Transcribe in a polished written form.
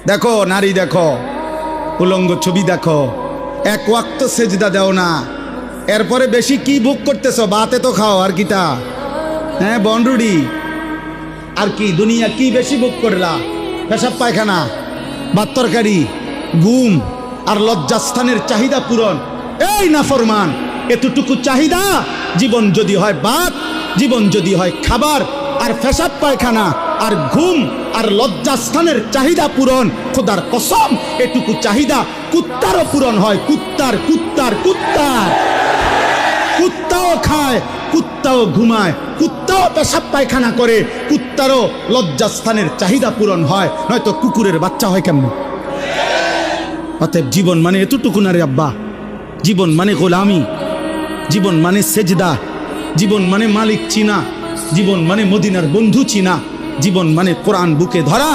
দেখো নারী, দেখো উলঙ্গ ছবি, দেখো এক ওয়াক্ত সেজদা দেও না, এরপরে বেশি কি ভোগ করতেছ? বাতে তো খাও, আর কিটা? হ্যাঁ, বনরুডি আর কি? দুনিয়া কি বেশি ভোগ করলা? পেশাব পায়খানা, ভাত তরকারি, ঘুম আর লজ্জাস্থানের চাহিদা পূরণ। এই নাফরমান, এতটুকু চাহিদা? জীবন যদি হয় ভাত, জীবন যদি হয় খাবার আর পেশাব পায়খানা আর ঘুম আর লজ্জাস্থানের চাহিদা পূরণ, খোদার কসম এটুকু চাহিদা কুত্তারও পূরণ হয়। কুত্তার কুত্তার কুত্তার কুত্তাও খায়, কুত্তাও ঘুমায়, কুত্তাও পেশাব পায়খানা করে, কুত্তারও লজ্জাস্থানের চাহিদা পূরণ হয়, নয়তো কুকুরের বাচ্চা হয় কেমন? অতএব জীবন মানে এতটুকু না রে আব্বা। জীবন মানে গোলামি, জীবন মানে সেজদা, জীবন মানে মালিক চিনা, জীবন মানে মদিনার বন্ধু চিনা, জীবন মানে কোরআন বুকে ধরা,